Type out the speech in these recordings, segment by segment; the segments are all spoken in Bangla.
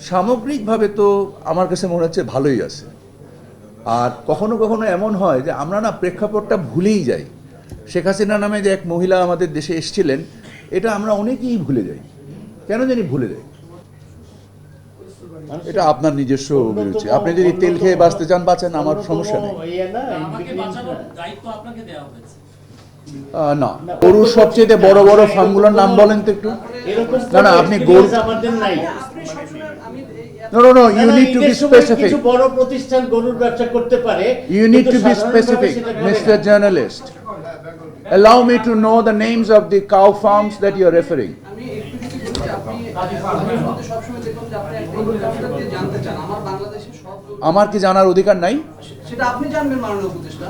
সামগ্রিকভাবে তো আমার কাছে মনে হচ্ছে ভালোই আছে। আর কখনো কখনো এমন হয় যে আমরা না প্রেক্ষাপটটা ভুলেই যাই। শেখ হাসিনা নামে যে এক মহিলা আমাদের দেশে এসেছিলেন, এটা আমরা অনেকেই ভুলে যাই। কেন জানি ভুলে যাই। এটা আপনার নিজস্ব অভিরুচি। আপনি যদি তেল খেয়ে বাঁচতে চান বাঁচেন, আমার সমস্যা নেই। না, গরুর সবচেয়ে বড় বড় ফার্মগুলোর নাম বলেন তো একটু। না না, আপনি গরু No, no, no. You need to be specific. কিছু বড় প্রতিষ্ঠান গরুর ব্যবসা করতে পারে। You need to be specific, Mr. Journalist. Allow me to know the names of the cow farms that you are referring. আমার কি জানার অধিকার নাই? সেটা আপনি জানবেন মাননীয় উপদেষ্টা।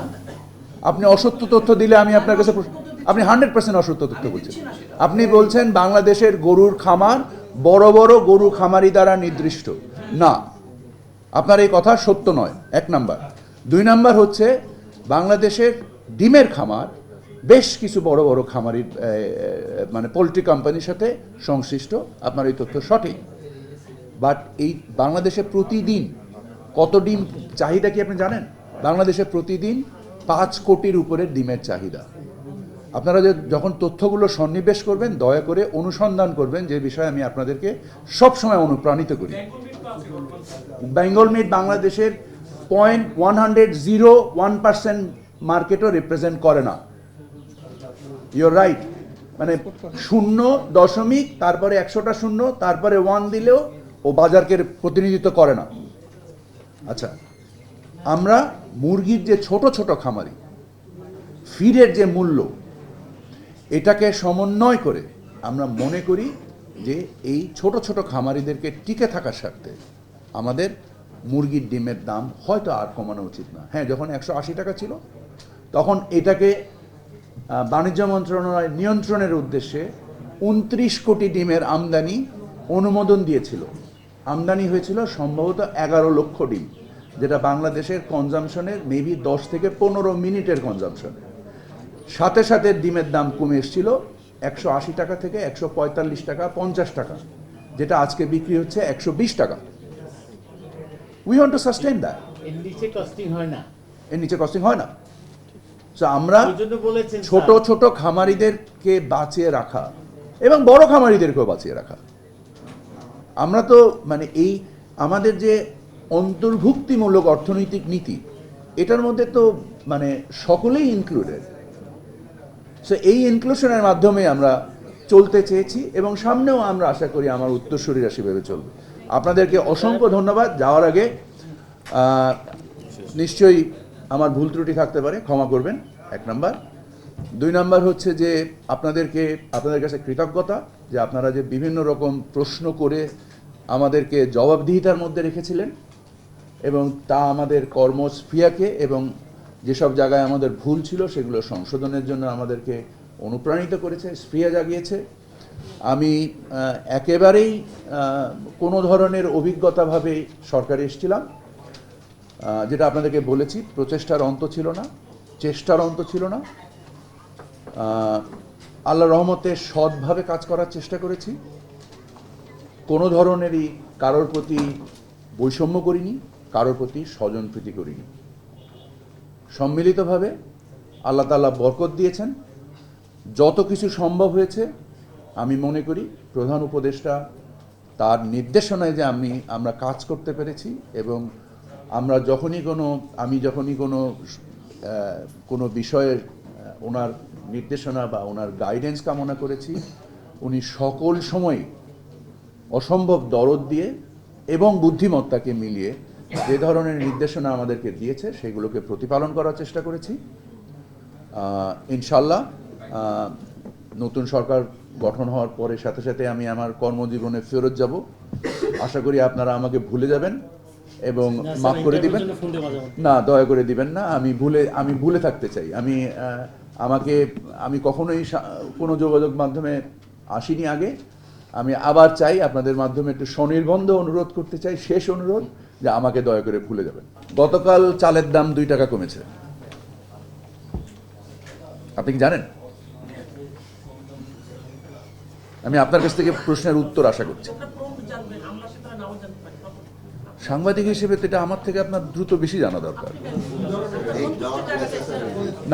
আপনি অসত্য তথ্য দিলে আমি আপনার কাছে আপনি 100% অসত্য তথ্য বলছেন। আপনি বলছেন বাংলাদেশের গরুর খামার বড় বড় গরু খামারি দ্বারা নির্দিষ্ট। না, আপনার এই কথা সত্য নয়, 1 নাম্বার। 2 নাম্বার হচ্ছে বাংলাদেশের ডিমের খামার বেশ কিছু বড় বড় খামারি মানে পোলট্রি কোম্পানির সাথে সংশ্লিষ্ট। আপনার এই তথ্য সঠিক। বাট এই বাংলাদেশে প্রতিদিন কত ডিম চাহিদা কি আপনি জানেন? বাংলাদেশে প্রতিদিন 5 কোটির উপরে ডিমের চাহিদা। আপনারা যখন তথ্যগুলো সন্নিবেশ করবেন, দয়া করে অনুসন্ধান করবেন, যে বিষয়ে আমি আপনাদেরকে সবসময় অনুপ্রাণিত করি। বেঙ্গল মিট বাংলাদেশের 0.101% মার্কেটও রিপ্রেজেন্ট করে না। ইউর রাইট, মানে 0 তারপরে 100টা শূন্য তারপরে 1 দিলেও ও বাজারকে প্রতিনিধিত্ব করে না। আচ্ছা, আমরা মুরগির যে ছোট ছোট খামারি, ফিডের যে মূল্য, এটাকে সমন্বয় করে আমরা মনে করি যে এই ছোট ছোট খামারিদেরকে টিকে থাকার স্বার্থে আমাদের মুরগির ডিমের দাম হয়তো আর কমানো উচিত না। হ্যাঁ, যখন 180 টাকা ছিল তখন এটাকে বাণিজ্য মন্ত্রণালয় নিয়ন্ত্রণের উদ্দেশ্যে 29 কোটি ডিমের আমদানি অনুমোদন দিয়েছিল। আমদানি হয়েছিল সম্ভবত 11 লক্ষ ডিম, যেটা বাংলাদেশের কনজামশনের মেবি 10 থেকে 15 মিনিটের কনজামশন। সাথে সাথে ডিমের দাম কমে এসেছিল 180 টাকা থেকে 145 টাকা 50 টাকা, যেটা আজকে বিক্রি হচ্ছে 120 টাকা। We want to sustain that. এর নিচে কস্টিং হয় না। এর নিচে কস্টিং হয় না। তো আমরা ছোট ছোট খামারিদেরকে বাঁচিয়ে রাখা এবং বড় খামারিদেরকেও বাঁচিয়ে রাখা। আমরা তো মানে এই আমাদের যে অন্তর্ভুক্তিমূলক অর্থনৈতিক নীতি, এটার মধ্যে তো মানে সকলেই ইনক্লুডেড। সো এই ইনক্লুশনের মাধ্যমে আমরা চলতে চেয়েছি এবং সামনেও আমরা আশা করি আমার উত্তরসূরিরা সেভাবে চলবে। আপনাদেরকে অসংখ্য ধন্যবাদ। যাওয়ার আগে নিশ্চয়ই আমার ভুল ত্রুটি থাকতে পারে, ক্ষমা করবেন, 1 নাম্বার। 2 নাম্বার হচ্ছে যে আপনাদের কাছে কৃতজ্ঞতা যে আপনারা যে বিভিন্ন রকম প্রশ্ন করে আমাদেরকে জবাবদিহিতার মধ্যে রেখেছিলেন এবং তা আমাদের কর্মস্পৃহাকে এবং যেসব জায়গায় আমাদের ভুল ছিল সেগুলো সংশোধনের জন্য আমাদেরকে অনুপ্রাণিত করেছে, স্পৃহা জাগিয়েছে। আমি একেবারেই কোনো ধরনের অভিজ্ঞতাভাবে সরকারে এসেছিলাম, যেটা আপনাদেরকে বলেছি, প্রচেষ্টার অন্ত ছিল না, চেষ্টার অন্ত ছিল না। আল্লাহ রহমতে সৎভাবে কাজ করার চেষ্টা করেছি। কোনো ধরনেরই কারোর প্রতি বৈষম্য করিনি, কারোর প্রতি স্বজনপ্রীতি করিনি। সম্মিলিতভাবে আল্লাহ তাআলা বরকত দিয়েছেন। যত কিছু সম্ভব হয়েছে আমি মনে করি প্রধান উপদেষ্টা তার নির্দেশনায় যে আমরা কাজ করতে পেরেছি এবং আমরা আমি যখনই কোনো বিষয়ের ওনার নির্দেশনা বা ওনার গাইডেন্স কামনা করেছি, উনি সকল সময় অসম্ভব দরদ দিয়ে এবং বুদ্ধিমত্তাকে মিলিয়ে যে ধরনের নির্দেশনা আমাদেরকে দিয়েছে সেগুলোকে প্রতিপালন করার চেষ্টা করেছি। ইনশাল্লাহ নতুন সরকার গঠন হওয়ার পরে সাথে সাথে আমি আমার কর্মজীবনে ফেরত যাব। আশা করি আপনারা আমাকে ভুলে যাবেন এবং মাফ করে দিবেন। না, দয়া করে দিবেন না। আমি ভুলে থাকতে চাই। আমি কখনোই কোনো যোগাযোগ মাধ্যমে আসিনি আগে। আমি আবার চাই আপনাদের মাধ্যমে একটু স্বনির্বন্ধ অনুরোধ করতে চাই, শেষ অনুরোধ, যে আমাকে দয়া করে ভুলে যাবেন। গতকাল চালের দাম 2 টাকা কমেছে, আপনি কি জানেন? আমি আপনার কাছ থেকে প্রশ্নের উত্তর আশা করছি। সাংবাদিক হিসেবে তো এটা আমার থেকে আপনার দ্রুত বেশি জানা দরকার।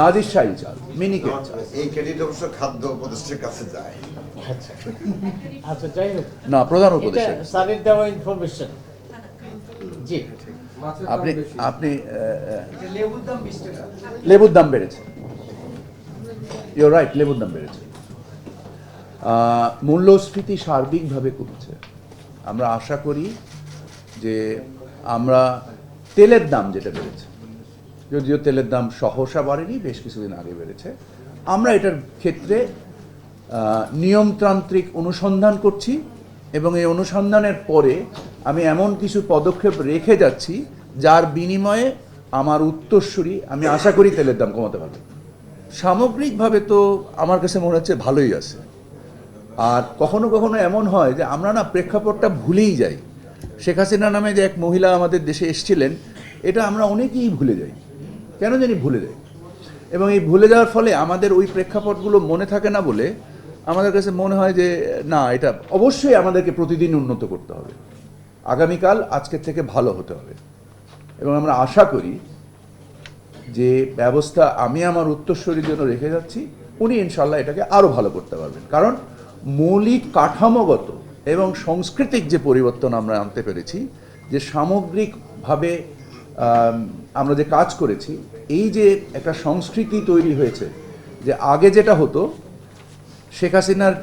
নাজির শাহী চাল, মিনিকেট চাল। এই ক্রেডিট অবশ্য খাদ্য উপদেষ্টার কাছে যায়। আচ্ছা আচ্ছা, যাই হোক, না, প্রধান এটা উপদেষ্টা। স্যারের দেওয়া ইনফরমেশন। জি, আপনি আপনি লেবুর দাম 20 টাকা। লেবুর দাম বেড়েছে, ইউর রাইট, লেবুর দাম বেড়েছে। মূল্যস্ফীতি সার্বিকভাবে কমেছে। আমরা আশা করি যে আমরা তেলের দাম যেটা বেড়েছে, যদিও তেলের দাম সহসা বাড়েনি, বেশ কিছুদিন আগে বেড়েছে, আমরা এটার ক্ষেত্রে নিয়মতান্ত্রিক অনুসন্ধান করছি এবং এই অনুসন্ধানের পরে আমি এমন কিছু পদক্ষেপ রেখে যাচ্ছি যার বিনিময়ে আমার উত্তরসূরি আমি আশা করি তেলের দাম কমাতে পারবে। সামগ্রিকভাবে তো আমার কাছে মনে হচ্ছে ভালোই আছে। আর কখনো কখনো এমন হয় যে আমরা না প্রেক্ষাপটটা ভুলেই যাই। শেখ হাসিনা নামে যে এক মহিলা আমাদের দেশে এসেছিলেন, এটা আমরা অনেকেই ভুলে যাই, কেন জানি ভুলে যাই। এবং এই ভুলে যাওয়ার ফলে আমাদের ওই প্রেক্ষাপটগুলো মনে থাকে না বলে আমাদের কাছে মনে হয় যে না, এটা অবশ্যই আমাদেরকে প্রতিদিন উন্নত করতে হবে, আগামীকাল আজকের থেকে ভালো হতে হবে। এবং আমরা আশা করি যে ব্যবস্থা আমি আমার উত্তরসূরির জন্য রেখে যাচ্ছি, উনি ইনশাল্লাহ এটাকে আরও ভালো করতে পারবেন। কারণ মৌলিক কাঠামোগত এবং সাংস্কৃতিক যে পরিবর্তন আমরা আনতে পেরেছি, যে সামগ্রিকভাবে আমরা যে কাজ করেছি, এই যে একটা সংস্কৃতি তৈরি হয়েছে, যে আগে যেটা হতো শেখ হাসিনার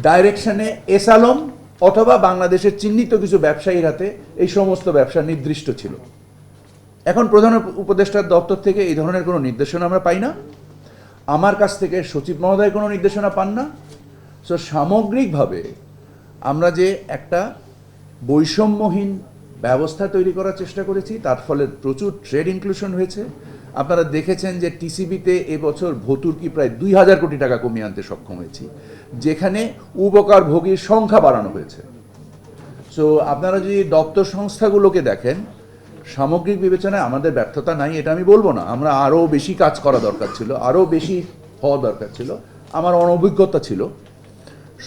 ডাইরেকশনে এস আলম অথবা বাংলাদেশের চিহ্নিত কিছু ব্যবসায়ীর হাতে এই সমস্ত ব্যবসা নির্দিষ্ট ছিল। এখন প্রধান উপদেষ্টার দপ্তর থেকে এই ধরনের কোনো নির্দেশনা আমরা পাই না, আমার কাছ থেকে সচিব মহোদয় কোনো নির্দেশনা পান না। সো সামগ্রিকভাবে আমরা যে একটা বৈষম্যহীন ব্যবস্থা তৈরি করার চেষ্টা করেছি, তার ফলে প্রচুর ট্রেড ইনক্লুশন হয়েছে। আপনারা দেখেছেন যে টিসিবিতে এবছর ভর্তুকি প্রায় 2000 কোটি টাকা কমিয়ে আনতে সক্ষম হয়েছি, যেখানে উপকারভোগীর সংখ্যা বাড়ানো হয়েছে। সো আপনারা যদি দপ্তর সংস্থাগুলোকে দেখেন, সামগ্রিক বিবেচনায় আমাদের ব্যর্থতা নাই এটা আমি বলবো না, আমরা আরও বেশি কাজ করা দরকার ছিল, আরও বেশি হওয়া দরকার ছিল, আমার অনভিজ্ঞতা ছিল,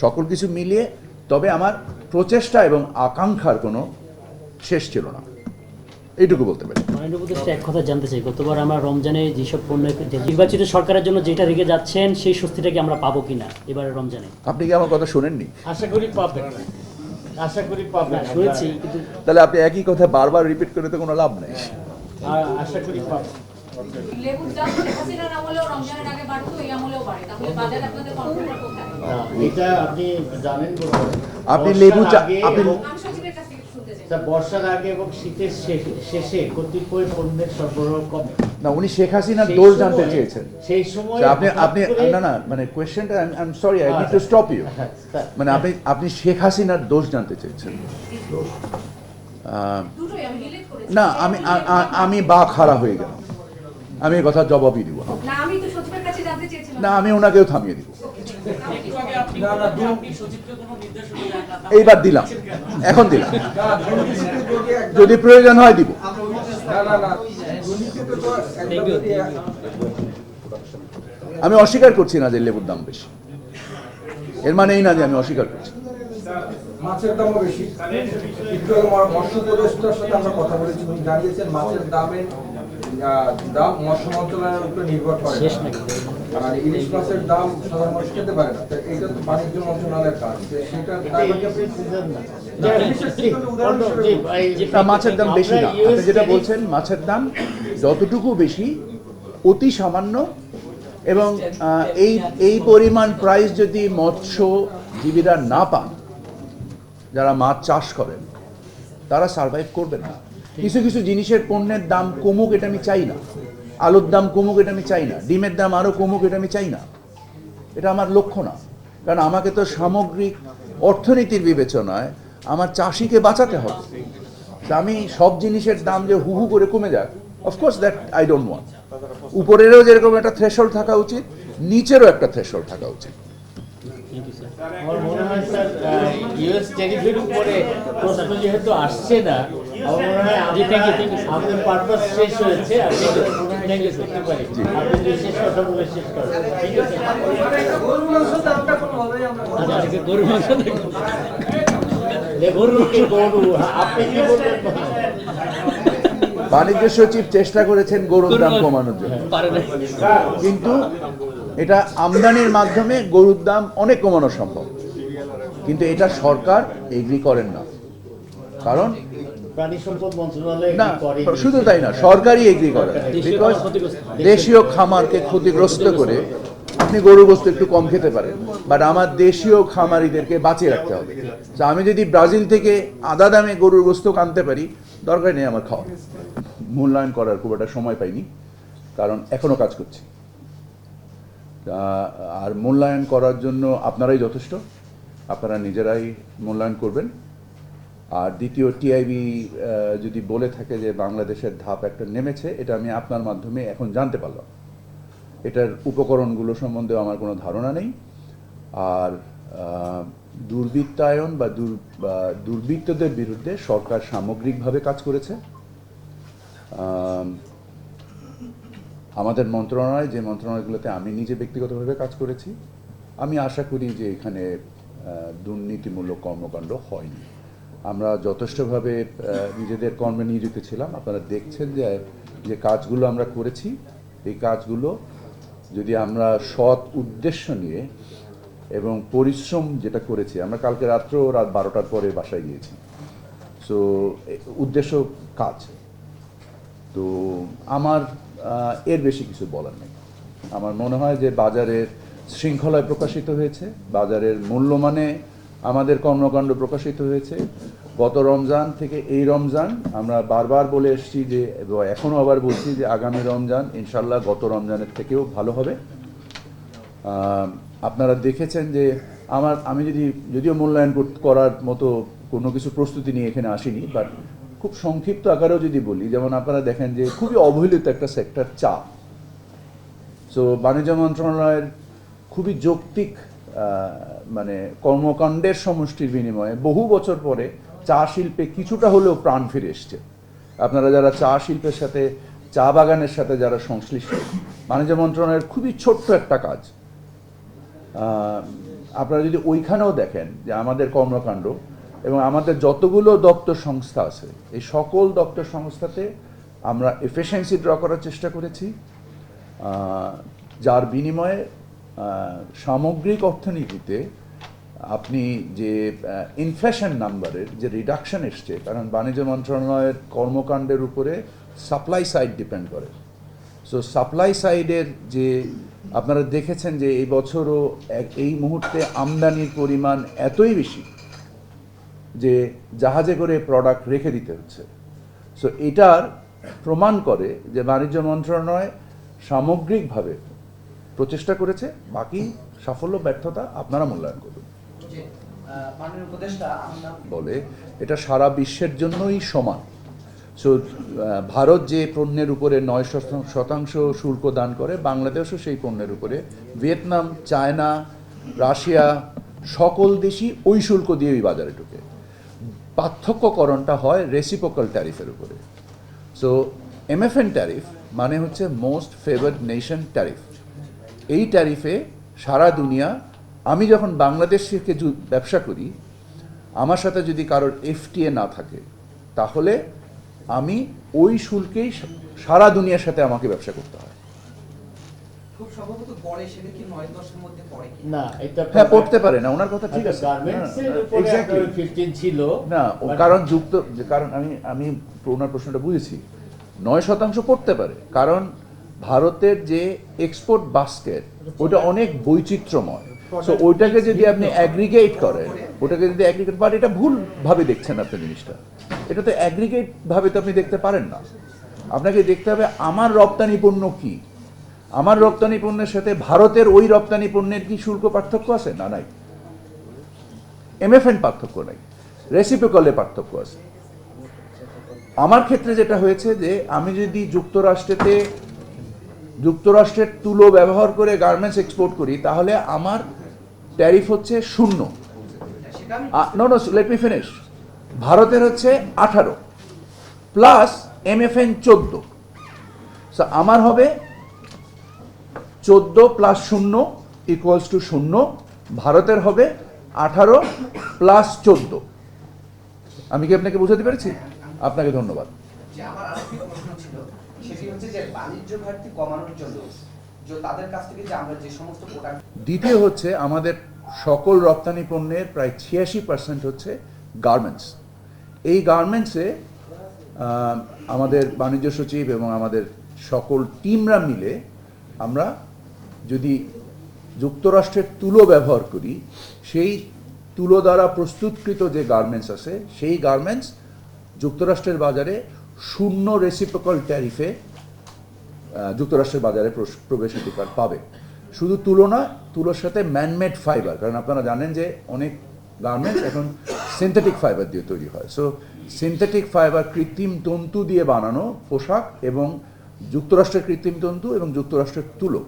সকল কিছু মিলিয়ে। তবে আমার প্রচেষ্টা এবং আকাঙ্ক্ষার কোনো শেষ ছিল না, এইটুকু বলতে পারি। মাননীয় উপদেষ্টা, এক কথা জানতে চাই, গতবার আমরা রমজানে যেসব পণ্য নির্বাচিত সরকারের জন্য যেটা রেখে যাচ্ছেন, সেই স্বস্তিটা কি আমরা পাবো কিনা এবারে রমজানে? আপনি কি আমার কথা শোনেননি? আশা করি পাবেন, আশা করি পাবেন। শুনেছি, কিন্তু তাহলে আপনি একই কথা বারবার রিপিট করে তো কোনো লাভ নেই। আশা করি পাবেন। লেবুর দাম শেখ হাসিনার আমলেও রমজানের আগে বাড়তো, এই আমলেও বাড়ে, তাহলে বাজারে আপনাদের কনফিডেন্ট কোথায়? এটা আপনি জানেন, আপনি লেবু আপনি আমি সচিবের কাছ থেকে শুনতে চাই। বর্ষার আগে এবং শীতের শেষে কতিপয় পণ্যের সরবরাহ কমে। না, উনি শেখ হাসিনার দোষ জানতে চেয়েছেন। সেই সময় আপনি আপনি না না মানে কোয়েশ্চেনটা I am sorry, I need to stop you. মানে আপনি শেখ হাসিনার দোষ জানতে চেয়েছেন। দুটোই আমি রিলেট করেছি। না, আমি বা খাড়া হয়ে গেলাম, আমি এই কথা জবাবই দিব না। না, আমি তো সচিবের কাছে জানতে চেয়েছিলাম। না, আমি ওনাকেও থামিয়ে দিব। এইবার দিলাম, এখন দিলাম, যদি প্রয়োজন হয় দিব। আমি অস্বীকার করছি না যে লেবুর দাম বেশি, এর মানে এই না যে আমি অস্বীকার করছি। মাছের দামও বেশি। একটু আগে মৎস্য উপদেষ্টার সাথে আমরা কথা বলেছি, উনি জানিয়েছেন মাছের দামের দাম মৎস্য মন্ত্রণালয়ের উপরে নির্ভর করে আর ইলিশ মাছের দাম সাধারণ মানুষ খেতে পারে না। এটা তো বাণিজ্য মন্ত্রণালয়ের কাজ, সেটা মাছের দাম বেশি না, আপনি যেটা বলছেন মাছের দাম যতটুকু বেশি অতি সামান্য। এবং এই পরিমাণ প্রাইস যদি মৎস্যজীবীরা না পান, যারা মাছ চাষ করেন, তারা সার্ভাইভ করবেন না। কিছু কিছু জিনিসের পণ্যের দাম কমুক এটা আমি চাই না, আলুর দাম কমুক এটা আমি চাই না, ডিমের দাম আরও কমুক এটা আমি চাই না, এটা আমার লক্ষ্য না। কারণ আমাকে তো সামগ্রিক অর্থনীতির বিবেচনায় আমার চাষিকে বাঁচাতে হবে। আমি সব জিনিসের দাম যে হু হু করে কমে যাক, of course that I don't want. উপরেরও যেরকম একটা থ্রেশহোল্ড থাকা উচিত, নিচেরও একটা থ্রেশহোল্ড থাকা উচিত। আমার মনে হয় স্যার, ইউএস ট্যারিফের উপরে প্রশ্ন যেহেতু আসছে না, আমার মনে হয় আমাদের পারপাস শেষ হয়েছে। আপনি করতে পারি, আপনি যে শেষ কথা বলে শেষ করেন। ঠিক আছে, গরুর মাংসের দামটা কোনোভাবেই আমরা গরু মাংস গরু কি গরু, আপনি কি বলবেন? বাণিজ্য সচিব চেষ্টা করেছেন গরুর দাম কমানোর জন্য, পারে না। কিন্তু এটা আমদানির মাধ্যমে গরুর দাম অনেক কমানো সম্ভব, কিন্তু এটা সরকার এগ্রি করেন না। কারণ প্রাণী সম্পদ মন্ত্রণালয় না, কি করে? শুধু তাই না, সরকারই এগ্রি করে না। বিকজ দেশীয় খামারকে ক্ষতিগ্রস্ত করে আপনি গরুর গোশত একটু কম খেতে পারেন, বাট আমার দেশীয় খামারিদেরকে বাঁচিয়ে রাখতে হবে। তো আমি যদি ব্রাজিল থেকে আধা দামে গরুর গোশত আনতে পারি, দরকার নেই আমার খাওয়া। মূল্যায়ন করার খুব একটা সময় পাইনি, কারণ এখনো কাজ করছি। আর মূল্যায়ন করার জন্য আপনারাই যথেষ্ট, আপনারা নিজেরাই মূল্যায়ন করবেন। আর দ্বিতীয়, টিআইবি যদি বলে থাকে যে বাংলাদেশের ধাপ একটা নেমেছে, এটা আমি আপনার মাধ্যমে এখন জানতে পারলাম। এটার উপকরণগুলো সম্বন্ধে আমার কোনো ধারণা নেই। আর দুর্বৃত্তায়ন বা দুর্বৃত্তদের বিরুদ্ধে সরকার সামগ্রিকভাবে কাজ করেছে। আমাদের মন্ত্রণালয়, যে মন্ত্রণালয়গুলোতে আমি নিজে ব্যক্তিগতভাবে কাজ করেছি, আমি আশা করি যে এখানে দুর্নীতিমূলক কর্মকাণ্ড হয়নি। আমরা যথেষ্টভাবে নিজেদের কর্মে নিয়োজিত ছিলাম। আপনারা দেখছেন যে কাজগুলো আমরা করেছি, এই কাজগুলো যদি আমরা সৎ উদ্দেশ্য নিয়ে এবং পরিশ্রম যেটা করেছি, আমরা কালকে রাত 12টার পরে বাসায় গিয়েছি। সো উদ্দেশ্য কাজ, তো আমার এর বেশি কিছু বলার নেই। আমার মনে হয় যে বাজারের শৃঙ্খলায় প্রকাশিত হয়েছে, বাজারের মূল্যমানে আমাদের কর্মকাণ্ড প্রকাশিত হয়েছে। গত রমজান থেকে এই রমজান আমরা বারবার বলে এসেছি যে, এখনও আবার বলছি যে আগামী রমজান ইনশাল্লাহ গত রমজানের থেকেও ভালো হবে। আপনারা দেখেছেন যে আমি যদিও মূল্যায়ন করার মতো কোনো কিছু প্রস্তুতি নিয়ে এখানে আসিনি, বাট খুব সংক্ষিপ্ত আকারেও যদি বলি, যেমন আপনারা দেখেন যে খুবই অবহেলিত একটা সেক্টর চা। সো বাণিজ্য মন্ত্রণালয়ের খুবই যৌক্তিক মানে কর্মকাণ্ডের সমষ্টির বিনিময়ে বহু বছর পরে চা শিল্পে কিছুটা হলেও প্রাণ ফিরে এসছে। আপনারা যারা চা শিল্পের সাথে, চা বাগানের সাথে যারা সংশ্লিষ্ট, বাণিজ্য মন্ত্রণালয়ের খুবই ছোট্ট একটা কাজ, আপনারা যদি ওইখানেও দেখেন যে আমাদের কর্মকাণ্ড এবং আমাদের যতগুলো দপ্তর সংস্থা আছে, এই সকল দপ্তর সংস্থাতে আমরা এফিশিয়েন্সি ড্র করার চেষ্টা করেছি, যার বিনিময়ে সামগ্রিক অর্থনীতিতে আপনি যে ইনফ্লেশন নাম্বারের যে রিডাকশন এসছে, কারণ বাণিজ্য মন্ত্রণালয়ের কর্মকাণ্ডের উপরে সাপ্লাই সাইড ডিপেন্ড করে। সো সাপ্লাই সাইডের যে আপনারা দেখেছেন যে এই বছরও এই মুহূর্তে আমদানির পরিমাণ এতই বেশি যে জাহাজে করে প্রোডাক্ট রেখে দিতে হচ্ছে। সো এটার প্রমাণ করে যে বাণিজ্য মন্ত্রণালয় সামগ্রিকভাবে প্রচেষ্টা করেছে। বাকি সাফল্য ব্যর্থতা আপনারা মূল্যায়ন করবেন। মাননীয় উপদেষ্টা, বলে এটা সারা বিশ্বের জন্যই সমান। সো ভারত যে পণ্যের উপরে 9% শুল্ক দান করে, বাংলাদেশও সেই পণ্যের উপরে, ভিয়েতনাম, চায়না, রাশিয়া সকল দেশই ওই শুল্ক দিয়ে ওই বাজারে ঢুকে। পার্থক্যকরণটা হয় রেসিপ্রোকাল ট্যারিফের উপরে। সো MFN ট্যারিফ মানে হচ্ছে মোস্ট ফেভার্ড নেশন ট্যারিফ। এই ট্যারিফে সারা দুনিয়া, আমি যখন বাংলাদেশ থেকে ব্যবসা করি, আমার সাথে যদি কারোর FTA না থাকে, তাহলে আমি ওই শুল্কেই সারা দুনিয়ার সাথে আমাকে ব্যবসা করতে হয়। খুব সম্ভবত পড়ে, সেটা কি 9-10 এর মধ্যে পড়ে কি? না, এটা হ্যাঁ, পড়তে পারে না, ওনার কথা ঠিক আছে। গার্মেন্টসের উপরে Exactly. 15 ছিল না, কারণ আমি ওনার প্রশ্নটা বুঝেছি। 9% পড়তে পারে, কারণ ভারতের যে এক্সপোর্ট বাস্কেট ওটা অনেক বৈচিত্র্যময়। সো ওইটাকে যদি আপনি অ্যাগ্রিগেট করেন, বাট এটা ভুল ভাবে দেখছেন আপনি জিনিসটা। এটা তো অ্যাগ্রিগেট ভাবে তো আপনি দেখতে পারেন না। আপনাকে দেখতে হবে আমার রপ্তানি পণ্য কি, আমার রপ্তানি পণ্যের সাথে ভারতের ওই রপ্তানি পণ্যের কি শুল্ক পার্থক্য আছে? না, নাই। MFN পার্থক্য নাই, রেসিপ্রোকালে পার্থক্য আছে। আমার ক্ষেত্রে যেটা হয়েছে যে আমি যদি যুক্তরাষ্ট্রের তুলো ব্যবহার করে গার্মেন্টস এক্সপোর্ট করি, তাহলে আমার ট্যারিফ হচ্ছে 0। No, let me finish. ভারতের হচ্ছে 18 প্লাস MFN 14। সো আমার হবে 14 প্লাস 0 ইকুয়ালস টু 0। ভারতের হবে 18 প্লাস 14। আমি কি আপনাকে বোঝাতে পেরেছি? আপনাকে ধন্যবাদ। যে আমার আরেকটি প্রশ্ন ছিল, সেটি হচ্ছে যে বাণিজ্য ঘাটতি কমানোর জন্য যে তাদের কাছ থেকে যে আমরা যে সমস্ত প্রোডাক্ট দ্বিতীয় হচ্ছে আমাদের সকল রপ্তানি পণ্যের প্রায় 86% হচ্ছে গার্মেন্টস। এই গার্মেন্টসে আমাদের বাণিজ্য সচিব এবং আমাদের সকল টিমরা মিলে আমরা যদি যুক্তরাষ্ট্রের তুলো ব্যবহার করি, সেই তুলো দ্বারা প্রস্তুতকৃত যে গার্মেন্টস আছে সেই গার্মেন্টস যুক্তরাষ্ট্রের বাজারে শূন্য রেসিপ্রোকাল ট্যারিফে যুক্তরাষ্ট্রের বাজারে প্রবেশাধিকার পাবে। শুধু তুলো না, তুলোর সাথে ম্যানমেড ফাইবার, কারণ আপনারা জানেন যে অনেক গার্মেন্টস এখন সিনথেটিক ফাইবার দিয়ে তৈরি হয়। সো সিনথেটিক ফাইবার, কৃত্রিম তন্তু দিয়ে বানানো পোশাক এবং যুক্তরাষ্ট্রের কৃত্রিম তন্তু এবং যুক্তরাষ্ট্রের তুলো।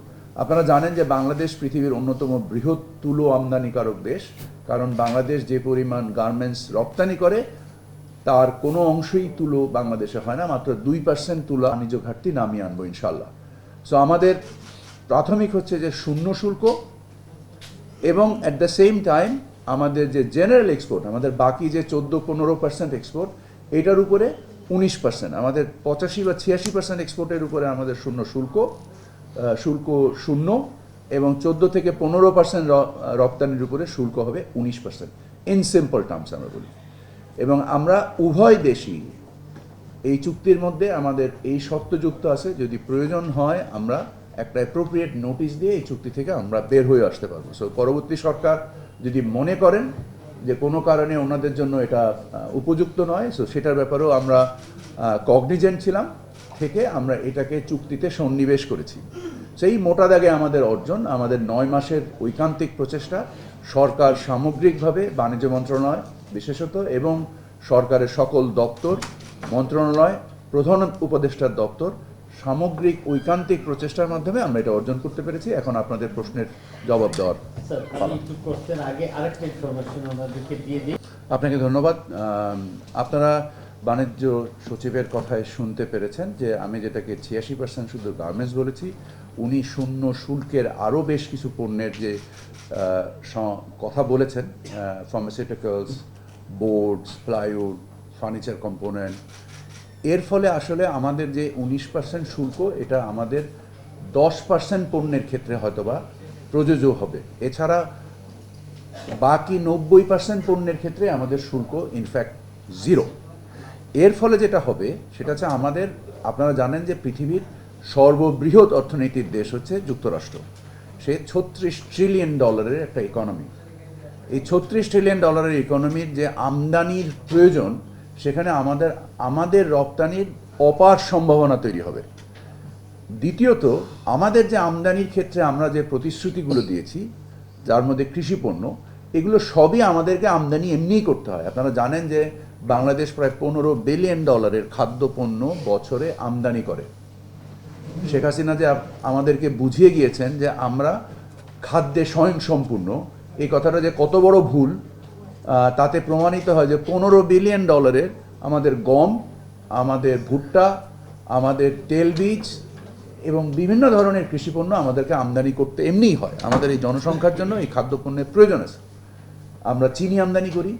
আপনারা জানেন যে বাংলাদেশ পৃথিবীর অন্যতম বৃহৎ তুলো আমদানিকারক দেশ, কারণ বাংলাদেশ যে পরিমাণ গার্মেন্টস রপ্তানি করে তার কোনো অংশই তুলো বাংলাদেশে হয় না, মাত্র 2% তুলো বাণিজ্য ঘাটতি নামিয়ে আনবো ইনশাল্লাহ। সো আমাদের প্রাথমিক হচ্ছে যে শূন্য শুল্ক এবং অ্যাট দ্য সেম টাইম আমাদের যে জেনারেল এক্সপোর্ট, আমাদের বাকি যে 14-15% এক্সপোর্ট, এটার উপরে 19%, আমাদের 85 বা 86% এক্সপোর্টের উপরে আমাদের শূন্য শুল্ক শূন্য, এবং 14 থেকে 15% রপ্তানির উপরে শুল্ক হবে 19%। ইন সিম্পল টার্মস আমরা বলি। এবং আমরা উভয় দেশই এই চুক্তির মধ্যে আমাদের এই শর্তযুক্ত আছে, যদি প্রয়োজন হয় আমরা একটা অ্যাপ্রোপ্রিয়েট নোটিশ দিয়ে এই চুক্তি থেকে আমরা বের হয়ে আসতে পারবো। সো পরবর্তী সরকার যদি মনে করেন যে কোনো কারণে ওনাদের জন্য এটা উপযুক্ত নয়, সো সেটার ব্যাপারেও আমরা কগনিজেন্ট ছিলাম, থেকে আমরা এটাকে চুক্তিতে সন্নিবেশ করেছি। সেই মোটা দাগে আমাদের অর্জন, আমাদের 9 মাসের ঐকান্তিক প্রচেষ্টা, সরকার সামগ্রিকভাবে বাণিজ্য মন্ত্রণালয় বিশেষত এবং সরকারের সকল দপ্তর, মন্ত্রণালয়, প্রধান উপদেষ্টার দপ্তর সামগ্রিক ঐকান্তিক প্রচেষ্টার মাধ্যমে আমরা এটা অর্জন করতে পেরেছি। এখন আপনাদের প্রশ্নের জবাব দেওয়ার স্যার, আমি একটু প্রশ্নের আগে আরেকটা ইনফরমেশন ওনাদেরকে দিয়ে দিই। আপনাকে ধন্যবাদ। আপনারা বাণিজ্য সচিবের কথায় শুনতে পেরেছেন যে আমি যেটাকে 86% শুধু গার্মেন্টস বলেছি, উনি শূন্য শুল্কের আরও বেশ কিছু পণ্যের যে কথা বলেছেন, pharmaceuticals, boards, plywood, furniture component. এর ফলে আসলে আমাদের যে 19% শুল্ক, এটা আমাদের 10% পণ্যের ক্ষেত্রে হয়তোবা প্রযোজ্য হবে। এছাড়া বাকি 90% পণ্যের ক্ষেত্রে আমাদের শুল্ক ইনফ্যাক্ট 0। এর ফলে যেটা হবে সেটা হচ্ছে আমাদের, আপনারা জানেন যে পৃথিবীর সর্ববৃহৎ অর্থনীতির দেশ হচ্ছে যুক্তরাষ্ট্র। সে $36 ট্রিলিয়ন একটা ইকোনমি। এই $36 ট্রিলিয়ন ইকোনমির যে আমদানির প্রয়োজন, সেখানে আমাদের রপ্তানির অপার সম্ভাবনা তৈরি হবে। দ্বিতীয়ত, আমাদের যে আমদানির ক্ষেত্রে আমরা যে প্রতিশ্রুতিগুলো দিয়েছি, যার মধ্যে কৃষিপণ্য, এগুলো সবই আমাদেরকে আমদানি এমনিই করতে হয়। আপনারা জানেন যে বাংলাদেশ প্রায় $15 বিলিয়ন খাদ্যপণ্য বছরে আমদানি করে। শেখ হাসিনা যে আমাদেরকে বুঝিয়ে গিয়েছেন যে আমরা খাদ্যে স্বয়ংসম্পূর্ণ, এই কথাটা যে কত বড় ভুল, তাতে প্রমাণিত হয় যে $15 বিলিয়ন আমাদের গম, আমাদের ভুট্টা, আমাদের তেলবীজ এবং বিভিন্ন ধরনের কৃষিপণ্য আমাদেরকে আমদানি করতে এমনিই হয়। আমাদের এই জনসংখ্যার জন্য এই খাদ্যপণ্যের প্রয়োজন আছে। আমরা চিনি আমদানি করি।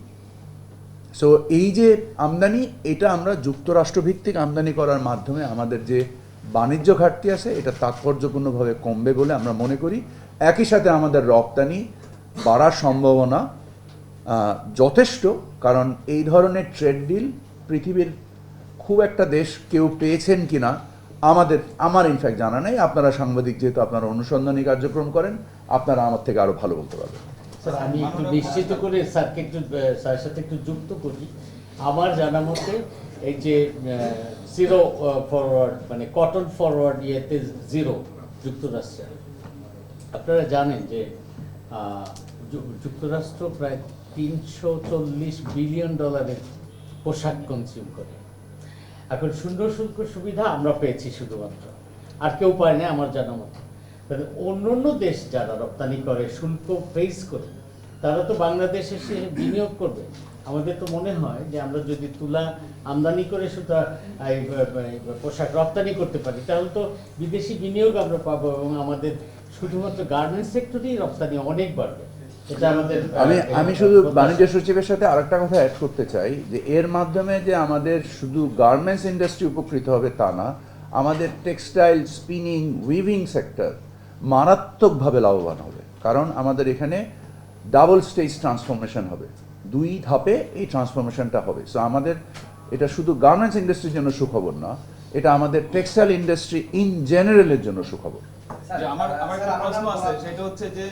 সো এই যে আমদানি, এটা আমরা যুক্তরাষ্ট্রভিত্তিক আমদানি করার মাধ্যমে আমাদের যে বাণিজ্য ঘাটতি আছে এটা তাৎপর্যপূর্ণভাবে কমবে বলে আমরা মনে করি। একই সাথে আমাদের রপ্তানি বাড়ার সম্ভাবনা যথেষ্ট, কারণ এই ধরনের ট্রেড ডিল পৃথিবীর খুব একটা দেশ কেউ পেয়েছেন কিনা আমার ইনফ্যাক্ট জানা নেই। আপনারা সাংবাদিক, যেহেতু আপনারা অনুসন্ধানী কার্যক্রম করেন, আপনারা আমার থেকে আরও ভালো বলতে পারবেন। স্যার, আমি একটু নিশ্চিত করে স্যারের সাথে একটু যুক্ত করি। আমার জানা মতে এই যে জিরো ফরওয়ার্ড, মানে কটন ফরওয়ার্ড ইয়েতে 0 যুক্তরাষ্ট্রে। আপনারা জানেন যে যুক্তরাষ্ট্র প্রায় $340 বিলিয়ন পোশাক কনজিউম করে। এখন শূন্য শুল্ক সুবিধা আমরা পেয়েছি শুধুমাত্র, আর কেউ পায় না আমার জানা মতো। অন্য দেশ যারা রপ্তানি করে, শুল্ক ফেস করে, তারা তো বাংলাদেশে এসে বিনিয়োগ করবে। আমাদের তো মনে হয় যে আমরা যদি তুলা আমদানি করে শুধু পোশাক রপ্তানি করতে পারি, তাহলে তো বিদেশি বিনিয়োগ আমরা পাবো এবং আমাদের শুধুমাত্র গার্মেন্টস সেক্টরেই রপ্তানি অনেক বাড়বে। এটা আমাদের আমি শুধু বাণিজ্য সচিবের সাথে আরেকটা কথা অ্যাড করতে চাই যে এর মাধ্যমে যে আমাদের শুধু গার্মেন্টস ইন্ডাস্ট্রি উপকৃত হবে তা না, আমাদের টেক্সটাইল, স্পিনিং, উইভিং সেক্টর মারাত্মকভাবে লাভবান হবে, কারণ আমাদের এখানে ডাবল স্টেজ ট্রান্সফরমেশন হবে, 2 ধাপে এই ট্রান্সফরমেশনটা হবে। সো আমাদের এটা শুধু গার্মেন্টস ইন্ডাস্ট্রির জন্য সুখবর না, এটা আমাদের টেক্সটাইল ইন্ডাস্ট্রি ইন জেনারেলের জন্য সুখবর। আমার একটা প্রশ্ন আছে, সেটা হচ্ছে যে